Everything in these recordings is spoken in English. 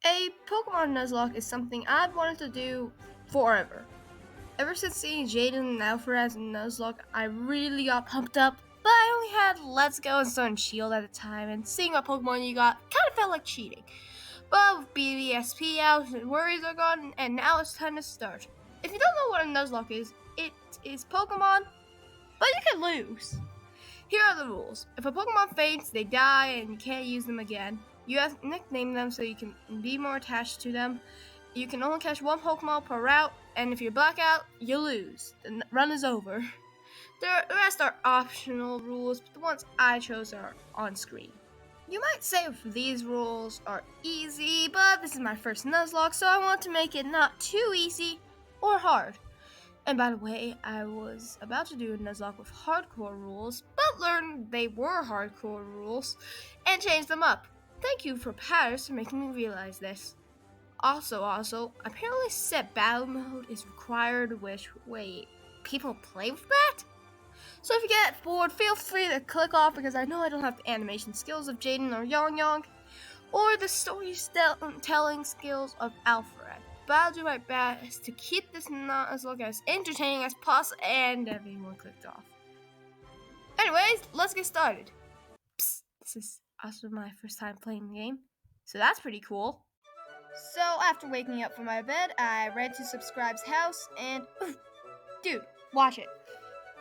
A Pokemon Nuzlocke is something I've wanted to do forever. Ever since seeing Jaden and Alfred as Nuzlocke, I really got pumped up, but I only had Let's Go and Sun and Shield at the time, and seeing what Pokemon you got kind of felt like cheating. But with BBSP out, worries are gone, and now it's time to start. If you don't know what a Nuzlocke is, it is Pokemon, but you can lose. Here are the rules. If a Pokemon faints, they die and you can't use them again. You have to nickname them so you can be more attached to them. You can only catch one Pokemon per route, and if you black out, you lose. The run is over. The rest are optional rules, but the ones I chose are on screen. You might say these rules are easy, but this is my first Nuzlocke, so I want to make it not too easy or hard. And by the way, I was about to do a Nuzlocke with hardcore rules, but learned they were hardcore rules and changed them up. Thank you for Paris for making me realize this. Also, apparently set battle mode is required, which, wait, people play with that? So if you get bored, feel free to click off because I know I don't have the animation skills of Jaden or Yong or the storytelling skills of Alfred. But I'll do my best to keep this Nuzlocke as entertaining as possible, and everyone clicked off. Anyways, let's get started. Psst, this is also my first time playing the game, so that's pretty cool. So after waking up from my bed, I ran to Subscribe's house and, dude, watch it.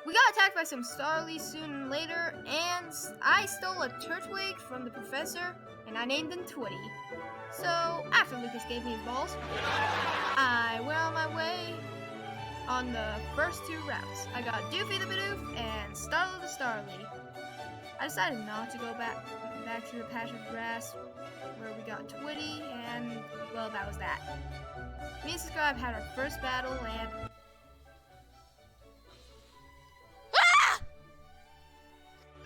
We got attacked by some Starlies soon later, and I stole a Turtwig from the professor, and I named him Twitty. So, after Lucas gave me his balls, I went on my way on the first two routes. I got Doofy the Bidoof and Starla the Starly. I decided not to go back to the patch of grass where we got Twitty, and, well, that was that. Me and Subscribe had our first battle, and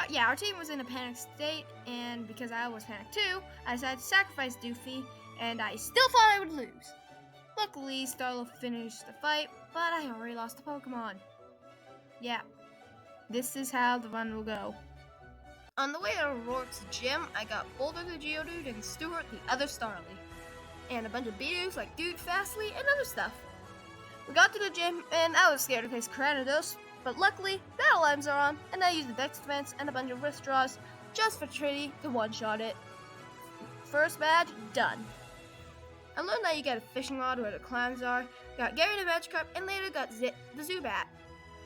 yeah, our team was in a panic state, and because I was panicked too, I decided to sacrifice Doofy, and I still thought I would lose. Luckily, Starlo finished the fight, but I already lost the Pokemon. Yeah, this is how the run will go. On the way to Rourke's gym, I got Boulder the Geodude and Stuart the other Starly, and a bunch of Beedoo's like Dude Fastly and other stuff. We got to the gym, and I was scared to face Cranidos, but luckily, battle items are on, and I used the Dex Defense and a bunch of wrist draws just for Trinity to one-shot it. First badge, done. I learned that you get a fishing rod where the clams are, got Gary the Magikarp, and later got Zit the Zubat.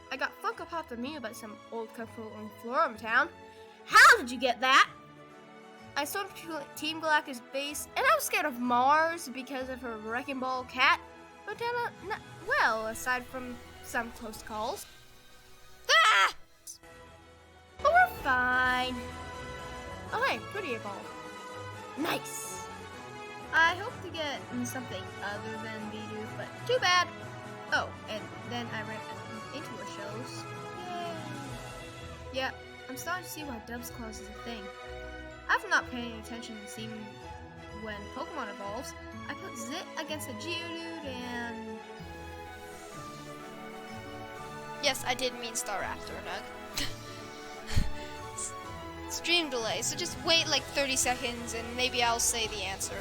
I got Funko Pop the Mew by some old couple in Florum Town. How did you get that? I stormed Team Galactus base, and I was scared of Mars because of her Wrecking Ball cat, but then, well, aside from some close calls. Ah! But we're fine. Oh hey, pretty evolved. Nice. I hope to get something other than Bidoof, but too bad. Oh, and then I ran into her shows. Yay. Yeah, I'm starting to see why Dubs Claws is a thing. After not paying attention and seeing when Pokemon evolves, I put Zit against a Geodude and... Yes, I did mean Staraptor, Nug. Stream delay, so just wait like 30 seconds and maybe I'll say the answer.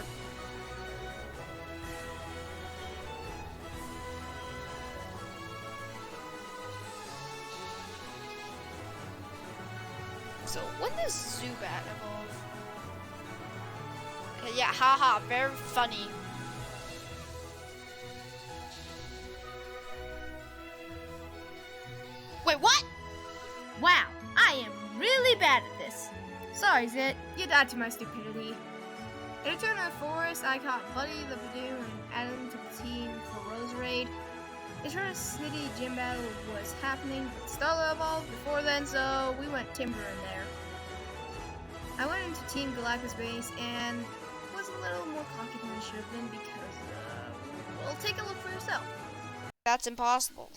So, when does Zubat evolve? Okay, yeah, haha, very funny. Wait, what? Wow, I am really bad at this. Sorry, Zit, you died to my stupidity. In a turn of the forest, I caught Buddy the Badoo and added him to the team for Rose Raid. Eternal City gym battle was happening, but Starla evolved before then, so we went Timber in there. I went into Team Galactus base and was a little more cocky than I should have been because, well, take a look for yourself. That's impossible.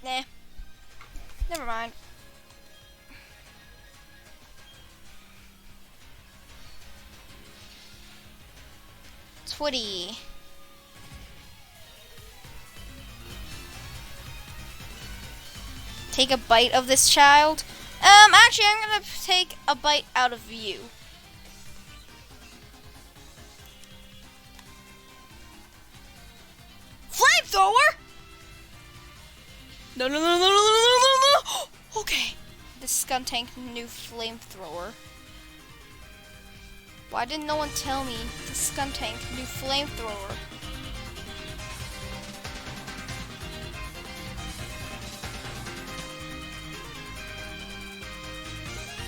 Nah. Never mind. Twitty. Take a bite of this child? Actually, I'm gonna take a bite out of you. Flamethrower? No, no, no, no, no, no, no, no, no. Okay. The Skuntank new flamethrower. Why didn't no one tell me the Skuntank new flamethrower?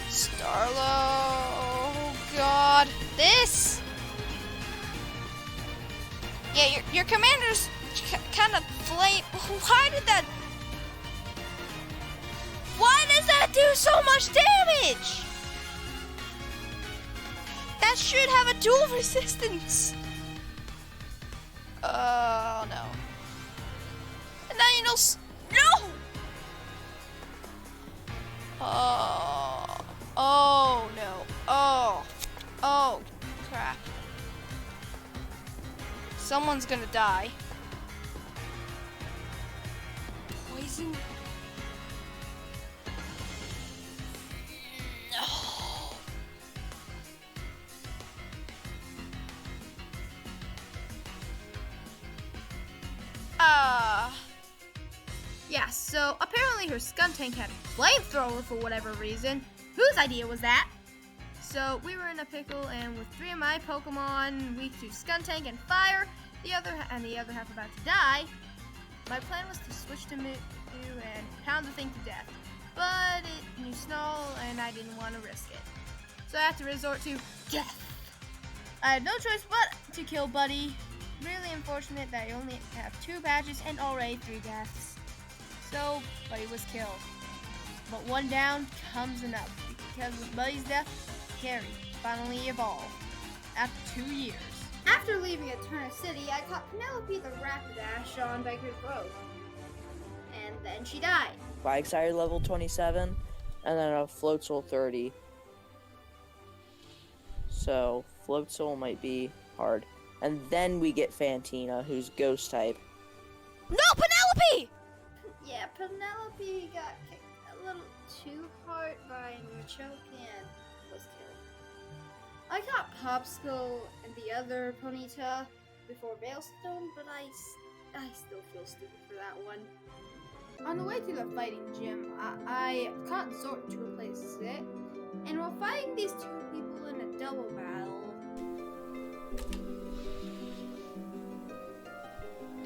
Starlo. Oh God. This. Yeah, your commander's kind of flame. Why did that? Why does that do so much damage? That should have a dual resistance. Oh no. And now you know. No! Oh. Oh no. Oh. Oh crap. Someone's gonna die. Poison? No. Yeah, so apparently her Skuntank had a flamethrower for whatever reason. Whose idea was that? So we were in a pickle, and with 3 of my Pokemon weak to Skuntank and Fire, the other half about to die, my plan was to switch to Mew and pound the thing to death. But it knew Snarl, and I didn't want to risk it. So I had to resort to death. I had no choice but to kill Buddy. Really unfortunate that I only have 2 badges and already 3 deaths. So Buddy was killed. But 1 down comes an up, because with Buddy's death, Carrie finally evolved after 2 years. After leaving Eterna City, I caught Penelope the Rapidash on Baker's Road. And then she died. Quagsire level 27, and then a Floatzel 30. So, Floatzel might be hard. And then we get Fantina, who's Ghost type. No, Penelope! Yeah, Penelope got kicked a little too hard by Machoke and was killed. I caught Popsicle and the other Ponyta before Veilstone, but I still feel stupid for that one. On the way to the fighting gym, I caught Zort to replace it, and while fighting these 2 people in a double battle...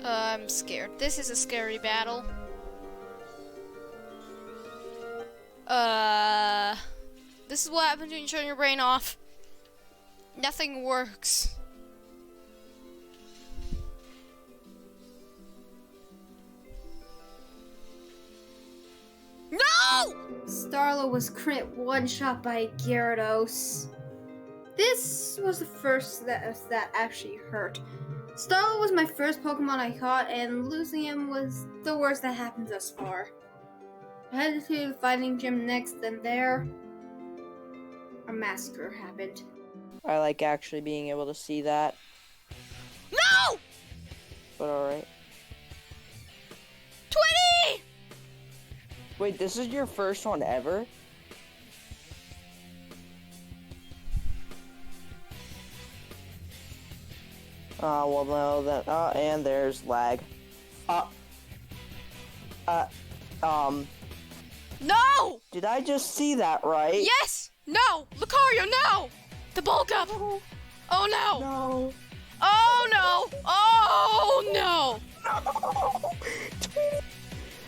I'm scared. This is a scary battle. This is what happens when you turn your brain off. Nothing works. No! Starla was crit one-shot by Gyarados. This was the first that actually hurt. Starla was my first Pokemon I caught, and losing him was the worst that happened thus far. I headed to the fighting gym next, and there, a massacre happened. I like actually being able to see that. No! But alright. 20! Wait, this is your first one ever? Well, no, that, and there's lag. No! Did I just see that right? Yes! No! Lucario, no! The bulk up! No. Oh no! No. Oh no! Oh no!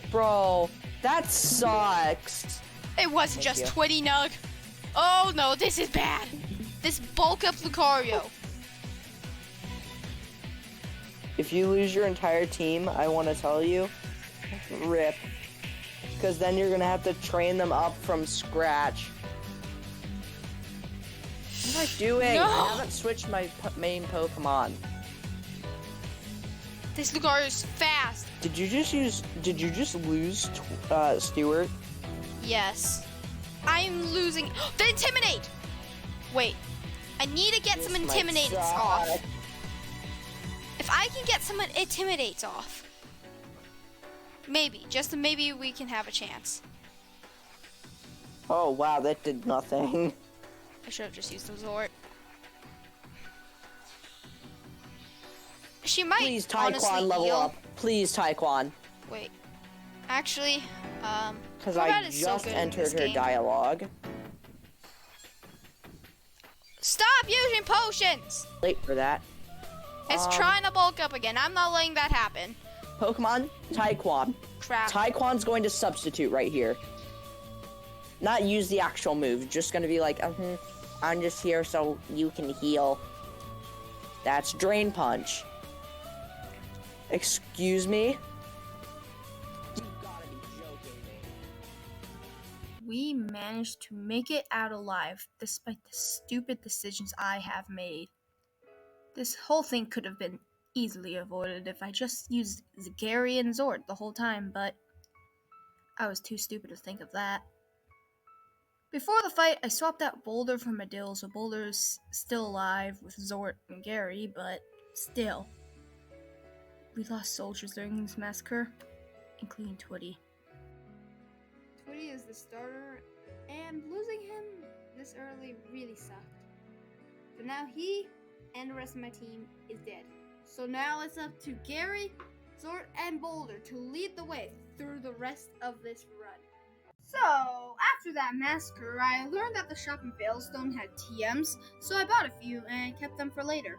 Bro, that sucks. It wasn't just 20 Nug. Oh no, this is bad. This bulk up Lucario. If you lose your entire team, I want to tell you, rip. Because then you're going to have to train them up from scratch. What am I doing? No. I haven't switched my main Pokemon. This Lucario is fast. Did you just lose Stewart? Yes. I'm losing. The Intimidate! Wait. I need to get some Intimidates off. If I can get some Intimidates off, maybe, just maybe we can have a chance. Oh wow, that did nothing. I should have just used the Zort. She might Please, honestly Taekwon, level heal. up. Please, Taekwon. Wait. Actually, Because Crobat I is so just good in entered this her game. dialogue. Stop using potions! Late for that. It's trying to bulk up again. I'm not letting that happen. Pokemon, Taekwon. Crap. Taekwon's going to substitute right here. Not use the actual move. Just going to be like, I'm just here so you can heal. That's Drain Punch. Excuse me? You gotta be joking me. We managed to make it out alive despite the stupid decisions I have made. This whole thing could have been easily avoided if I just used Gary and Zord the whole time, but I was too stupid to think of that. Before the fight, I swapped out Boulder for Medill, so Boulder's still alive with Zord and Gary, but still. We lost soldiers during this massacre, including Twitty. Twitty is the starter, and losing him this early really sucked. But now he and the rest of my team is dead. So now it's up to Gary, Zord, and Boulder to lead the way through the rest of this run. So, after that massacre, I learned that the shop in Veilstone had TMs, so I bought a few and kept them for later.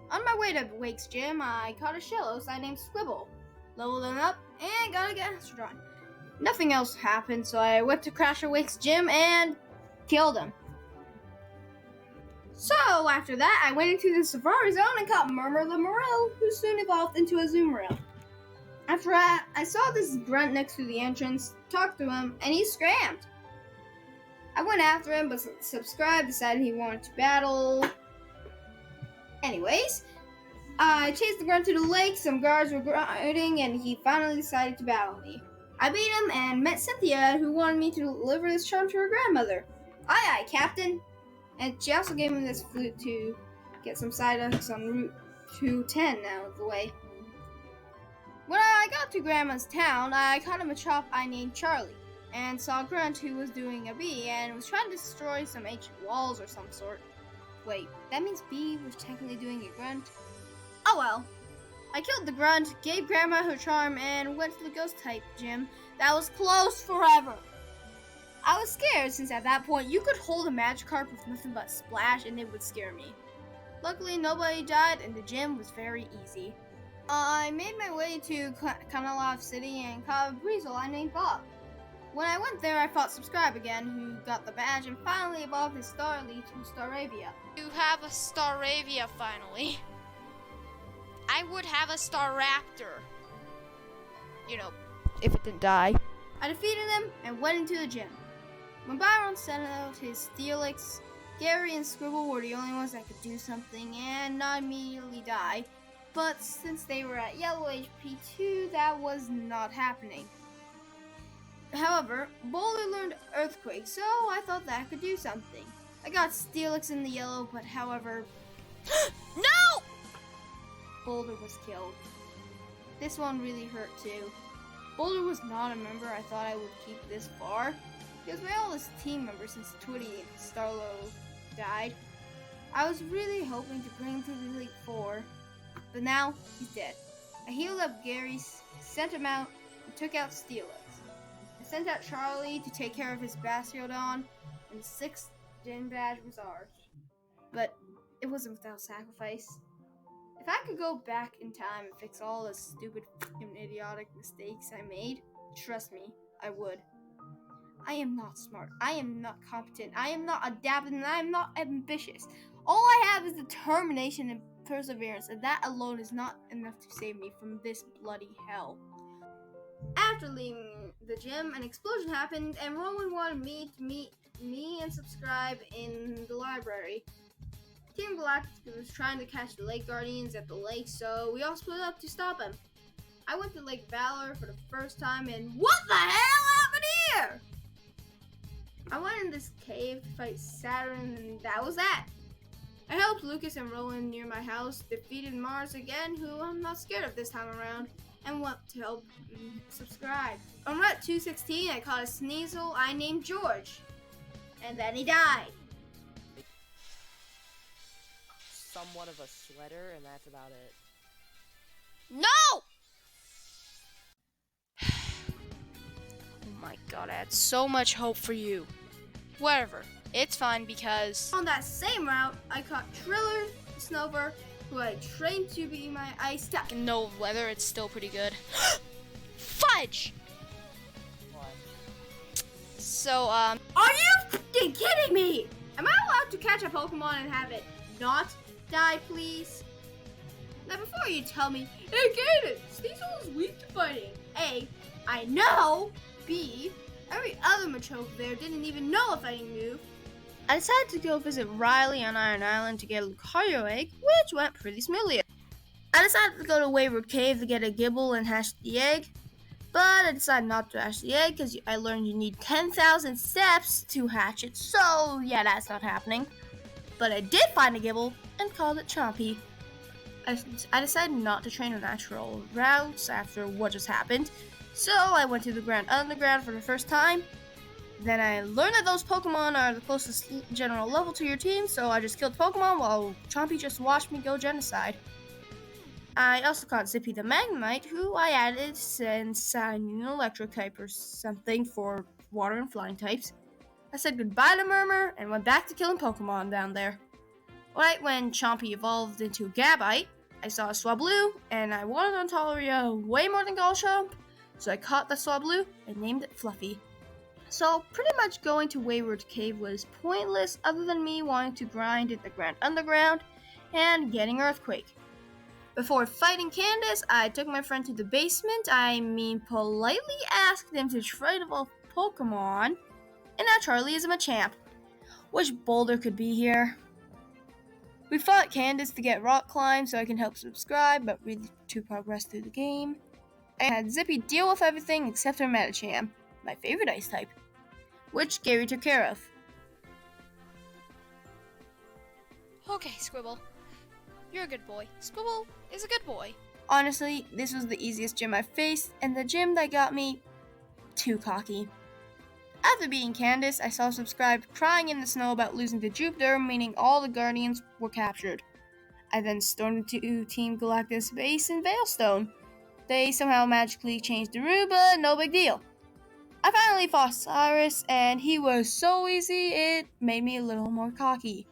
On my way to Wake's gym, I caught a Shellos I named Squibble, leveled him up, and got a Gastrodon. Nothing else happened, so I went to Crasher Wake's gym and killed him. So, after that, I went into the Safari Zone and caught Murmur the Morel, who soon evolved into a Zoomeril. After that, I saw this grunt next to the entrance, talked to him, and he scrammed. I went after him, but Subscribe decided he wanted to battle. Anyways, I chased the grunt to the lake, some guards were grunting, and he finally decided to battle me. I beat him and met Cynthia, who wanted me to deliver this charm to her grandmother. Aye aye, Captain! And she also gave me this flute to get some Psyducks on Route 210 out of the way. When I got to Grandma's town, I caught a Machop I named Charlie, and saw a grunt who was doing a bee and was trying to destroy some ancient walls or some sort. Wait, that means bee was technically doing a grunt? Oh well. I killed the grunt, gave Grandma her charm, and went to the ghost type gym that was closed forever. I was scared since at that point you could hold a Magikarp with nothing but Splash and it would scare me. Luckily nobody died and the gym was very easy. I made my way to Kanalov City and caught a Breezel I named Bob. When I went there I fought Subscribe again, who got the badge and finally evolved his Starly to Staravia. You have a Staravia finally. I would have a Staraptor. You know, if it didn't die. I defeated him and went into the gym. When Byron sent out his Steelix, Gary and Scribble were the only ones that could do something and not immediately die. But since they were at Yellow HP 2, that was not happening. However, Boulder learned Earthquake, so I thought that could do something. I got Steelix in the yellow, but however... No! Boulder was killed. This one really hurt too. Boulder was not a member I thought I would keep this far. He was my oldest team member since Twitty and Starlo died. I was really hoping to bring him to the Elite Four, but now he's dead. I healed up Gary, sent him out, and took out Steelix. I sent out Charlie to take care of his Bastiodon, and the 6th Gen badge was ours. But it wasn't without sacrifice. If I could go back in time and fix all the stupid and idiotic mistakes I made, trust me, I would. I am not smart, I am not competent, I am not adapted, and I am not ambitious. All I have is determination and perseverance, and that alone is not enough to save me from this bloody hell. After leaving the gym, an explosion happened, and Rowan wanted me to meet me and Subscribe in the library. Team Galactic was trying to catch the Lake Guardians at the lake, so we all split up to stop him. I went to Lake Valor for the first time, and what the hell happened here? I went in this cave to fight Saturn, and that was that. I helped Lucas and Rowan near my house, defeated Mars again, who I'm not scared of this time around, and went to help Subscribe. On Route 216, I caught a Sneasel I named George. And then he died. Somewhat of a sweater, and that's about it. No! Oh my god, I had so much hope for you. Whatever, it's fine because... On that same route, I caught Triller Snover, who I trained to be my ice type. In no weather, it's still pretty good. Fudge! What? So, Are you f***ing kidding me? Am I allowed to catch a Pokemon and have it not die, please? Now, before you tell me, hey, Cadence, Sneasel is weak to fighting. A, I know. B, every other Machoke there didn't even know a fighting move. I decided to go visit Riley on Iron Island to get a Lucario egg, which went pretty smoothly. I decided to go to Wayward Cave to get a Gibble and hatch the egg, but I decided not to hatch the egg because I learned you need 10,000 steps to hatch it, so yeah, that's not happening. But I did find a Gibble and called it Chompy. I decided not to train on natural routes after what just happened, so I went to the Grand Underground for the first time. Then I learned that those Pokemon are the closest general level to your team, so I just killed Pokemon while Chompy just watched me go genocide. I also caught Zippy the Magnemite, who I added since I need an electric type or something for water and flying types. I said goodbye to Murmur and went back to killing Pokemon down there. Right when Chompy evolved into Gabite, I saw a Swablu, and I wanted on Tolaria way more than Golchomp, so I caught the Swablu and named it Fluffy. So pretty much going to Wayward Cave was pointless other than me wanting to grind in the Grand Underground and getting Earthquake. Before fighting Candace, I took my friend to the basement, politely asked him to trade evolve Pokemon, and now Charlie is a Machamp. Which boulder could be here? We fought Candace to get Rock Climb so I can help subscribe, but really to progress through the game. I had Zippy deal with everything except her Medicham, my favorite ice type, which Gary took care of. okay, Squibble. You're a good boy. Squibble is a good boy. Honestly, this was the easiest gym I've faced, and the gym that got me too cocky. After beating Candace, I saw Subscribe crying in the snow about losing to Jupiter, meaning all the Guardians were captured. I then stormed into Team Galactus base in Veilstone. They somehow magically changed the route, but no big deal. I finally fought Cyrus, and he was so easy it made me a little more cocky.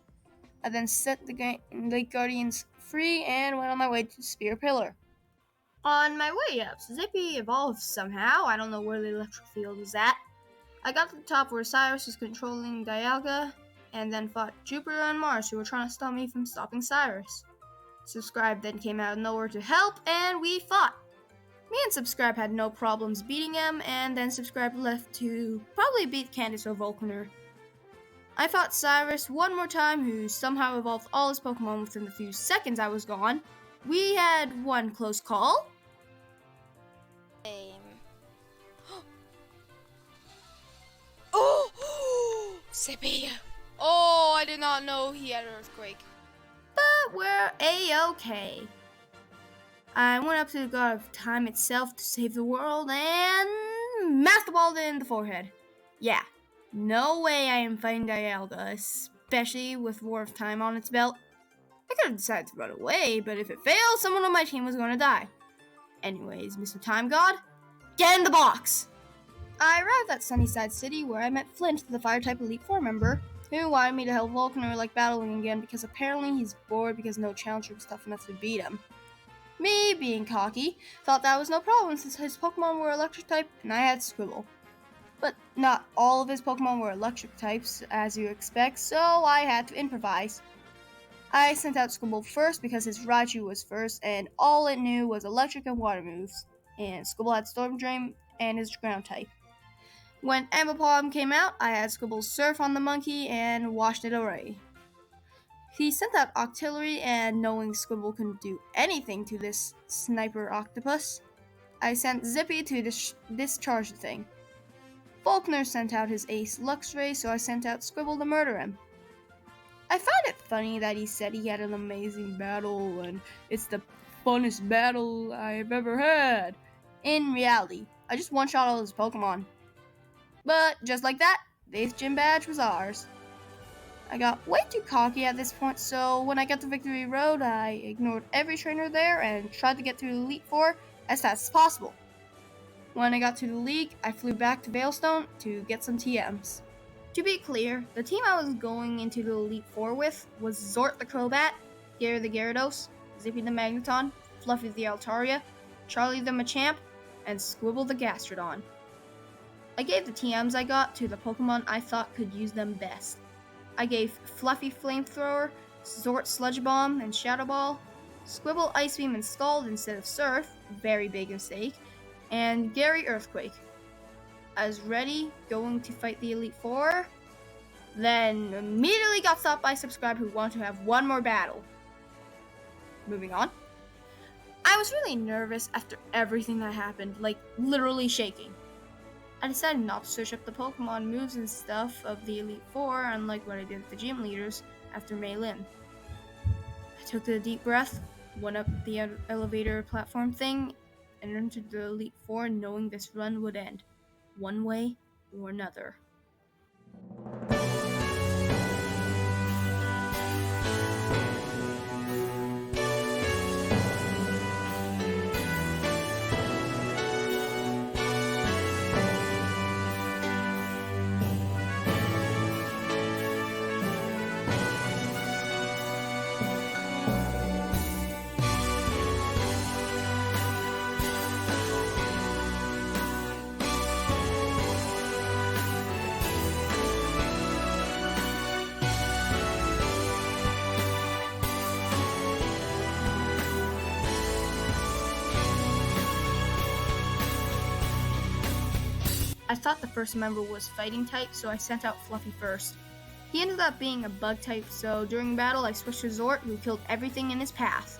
I then set the Guardians free and went on my way to Spear Pillar. On my way up, Zippy evolved somehow. I don't know where the electric field was at. I got to the top where Cyrus was controlling Dialga, and then fought Jupiter and Mars, who were trying to stop me from stopping Cyrus. Subscribe then came out of nowhere to help, and we fought. Me and Subscribe had no problems beating him, and then Subscribe left to probably beat Candace or Volcaner. I fought Cyrus one more time, who somehow evolved all his Pokemon within the few seconds I was gone. We had one close call. Oh! Zippy! Oh, I did not know he had an Earthquake. But we're A-okay. I went up to the God of Time itself to save the world and Master Balled it in the forehead. Yeah, no way I am fighting Dialga, especially with War of Time on its belt. I could have decided to run away, but if it failed, someone on my team was going to die. Anyways, Mr. Time God, get in the box! I arrived at Sunnyside City where I met Flint, the Fire-type Elite Four member, who wanted me to help Volcaner like battling again because apparently he's bored because no challenger was tough enough to beat him. Me, being cocky, thought that was no problem since his Pokemon were electric type and I had Squibble. But not all of his Pokemon were electric types, as you expect, so I had to improvise. I sent out Squibble first because his Raichu was first and all it knew was electric and water moves, and Squibble had Storm Drain and his ground type. When Ambipom came out, I had Squibble surf on the monkey and washed it away. He sent out Octillery, and knowing Squibble couldn't do anything to this sniper octopus, I sent Zippy to discharge the thing. Volkner sent out his ace Luxray, so I sent out Squibble to murder him. I found it funny that he said he had an amazing battle, and it's the funnest battle I've ever had. In reality, I just one-shot all his Pokemon. But just like that, The 8th gym badge was ours. I got way too cocky at this point, so when I got to Victory Road, I ignored every trainer there and tried to get to the Elite Four as fast as possible. When I got to the league, I flew back to Veilstone to get some TMs. To be clear, the team I was going into the Elite Four with was Zort the Crobat, Gary the Gyarados, Zippy the Magneton, Fluffy the Altaria, Charlie the Machamp, and Squibble the Gastrodon. I gave the TMs I got to the Pokemon I thought could use them best. I gave Fluffy Flamethrower, Zort Sludge Bomb and Shadow Ball, Squibble Ice Beam and Scald instead of Surf, very big mistake, and Gary Earthquake. I was ready, going to fight the Elite Four, then immediately got stopped by a subscriber who wanted to have one more battle. Moving on. I was really nervous after everything that happened, like literally shaking. I decided not to search up the Pokemon moves and stuff of the Elite Four, unlike what I did with the gym leaders after Mei Lim. I took a deep breath, went up the elevator platform thing, and entered the Elite Four knowing this run would end, one way or another. I thought the first member was fighting type, so I sent out Fluffy first. He ended up being a bug type, so during battle I switched to Zort, who killed everything in his path.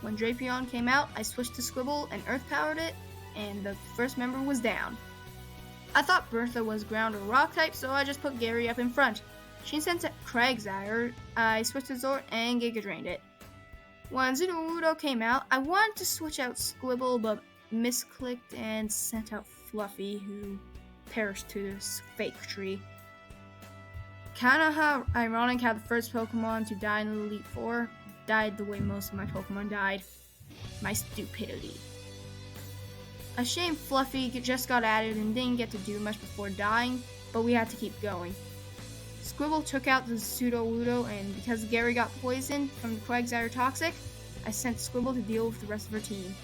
When Drapion came out, I switched to Squibble and Earth Powered it, and the first member was down. I thought Bertha was ground or rock type, so I just put Gary up in front. She sent out Cragzire, I switched to Zort and Giga Drained it. When Sudowoodo came out, I wanted to switch out Squibble, but misclicked and sent out Fluffy, who perished to this fake tree. Kinda ironic how the first Pokemon to die in the Elite Four died the way most of my Pokemon died. My stupidity. A shame Fluffy just got added and didn't get to do much before dying, but we had to keep going. Squibble took out the Sudowoodo, and because Gary got poisoned from the Quagsire Toxic, I sent Squibble to deal with the rest of her team.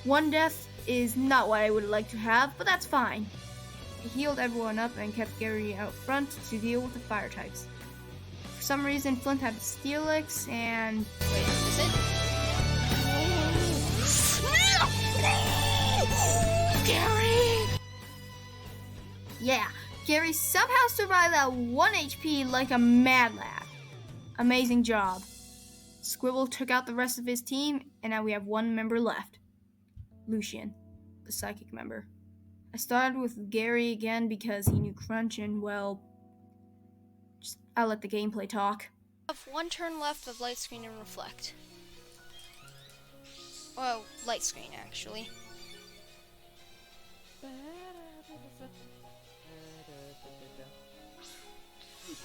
One death is not what I would like to have, but that's fine. He healed everyone up and kept Gary out front to deal with the fire types. For some reason, Flint had Steelix and... Wait, is it? Gary! Yeah, Gary somehow survived that 1 HP like a mad lad. Amazing job. Squibble took out the rest of his team, and now we have one member left. Lucian, the psychic member. I started with Gary again because he knew Crunch and, well, I'll let the gameplay talk. I have one turn left of Light Screen and Reflect. Well, Light Screen, actually.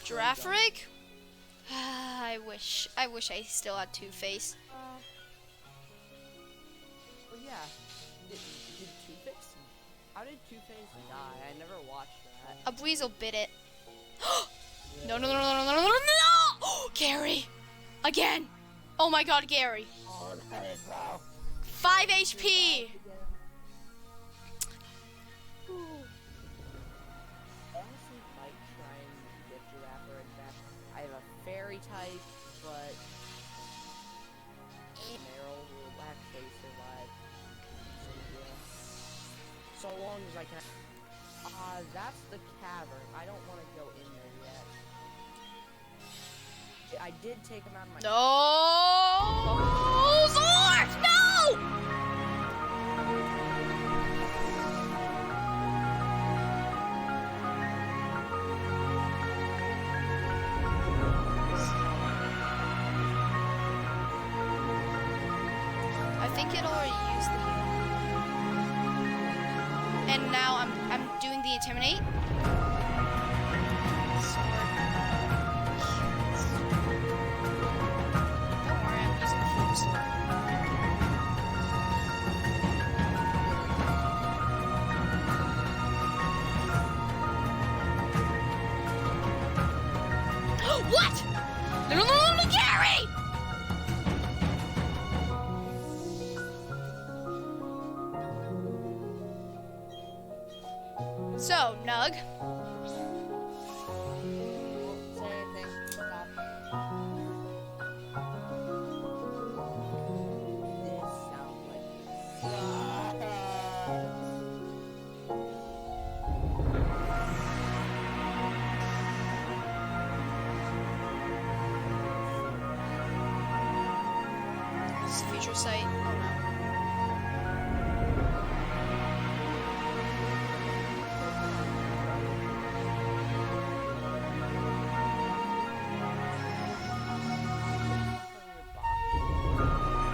Giraffe Rig? I wish I still had Two-Face. Well, yeah. Did Two-Face? How did Two-Face die? I never watched that. A Weasel bit it. No, no, no, no, no, no, no, no, no! Gary! Again! Oh my god, Gary! 5 HP! Honestly, might try and get Giraffe Rig back. I have a Fairy type, but Meryl will actually survive. So long as I can. That's the cavern. I don't want to go in there yet. I did take him out of my. No! Zord! No! I think it already used the heal. And now I'm doing the Intimidate. What? Little Gary! So, Nug. This is future sight. Oh no.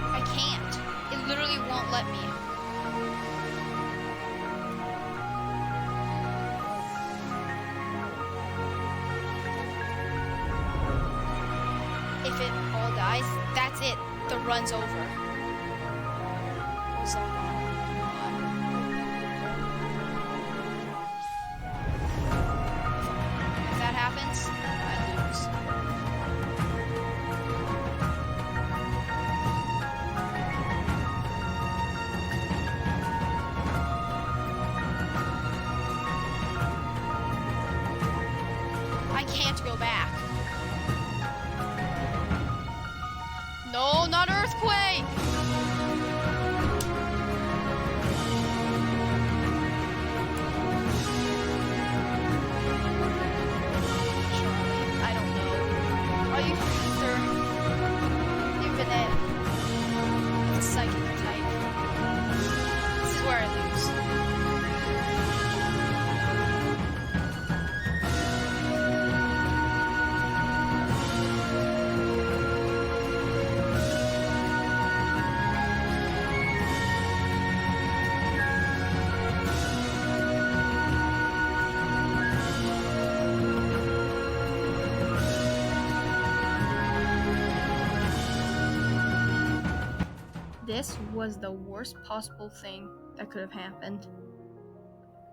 I can't. It literally won't let me. If it all dies, that's it. The run's over. So, if that happens, I lose. I can't go back. No, not earthquake! Charlie, I don't know. Are you either infinite, psychic type? This is where I lose. This was the worst possible thing that could have happened.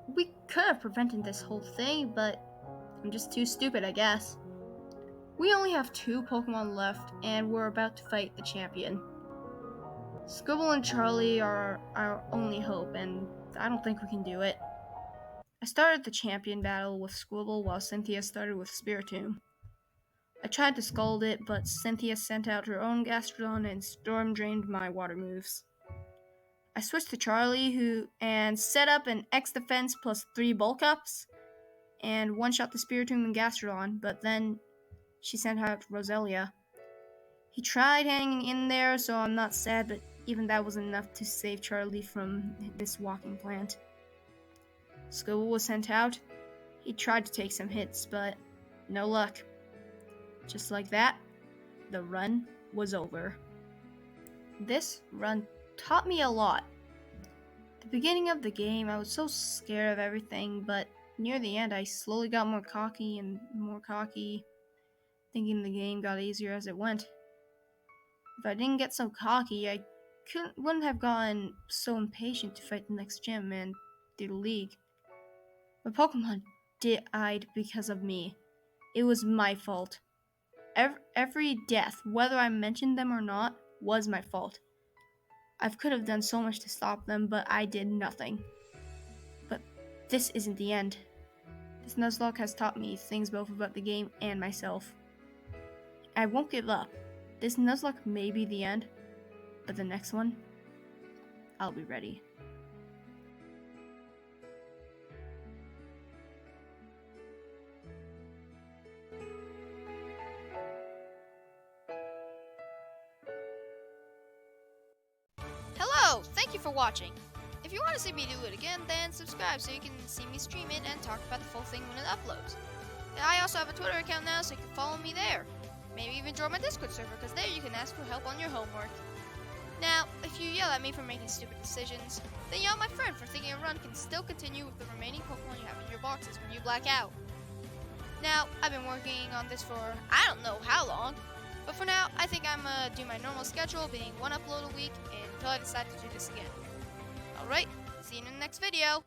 We could have prevented this whole thing, but I'm just too stupid, I guess. We only have 2 Pokemon left, and we're about to fight the champion. Squibble and Charlie are our only hope, and I don't think we can do it. I started the champion battle with Squibble while Cynthia started with Spiritomb. I tried to scold it, but Cynthia sent out her own Gastrodon and storm drained my water moves. I switched to Charlie and set up an X defense plus 3 bulk ups and one-shot the Spiritomb and Gastrodon, but then she sent out Roselia. He tried hanging in there, so I'm not sad, but even that was enough to save Charlie from this walking plant. Squibble was sent out. He tried to take some hits, but no luck. Just like that, the run was over. This run taught me a lot. At the beginning of the game, I was so scared of everything, but near the end, I slowly got more cocky and more cocky, thinking the game got easier as it went. If I didn't get so cocky, I wouldn't have gotten so impatient to fight the next gym and do the league. My Pokemon died because of me. It was my fault. Every death, whether I mentioned them or not, was my fault. I could have done so much to stop them, but I did nothing. But this isn't the end. This Nuzlocke has taught me things both about the game and myself. I won't give up. This Nuzlocke may be the end, but the next one, I'll be ready. Hello! Thank you for watching. If you want to see me do it again, then subscribe so you can see me stream it and talk about the full thing when it uploads. And I also have a Twitter account now, so you can follow me there. Maybe even join my Discord server, because there you can ask for help on your homework. Now, if you yell at me for making stupid decisions, then yell at my friend for thinking a run can still continue with the remaining Pokemon you have in your boxes when you black out. Now, I've been working on this for I don't know how long, but for now, I think I'm gonna do my normal schedule, being 1 upload a week, until I decide to do this again. Alright, see you in the next video.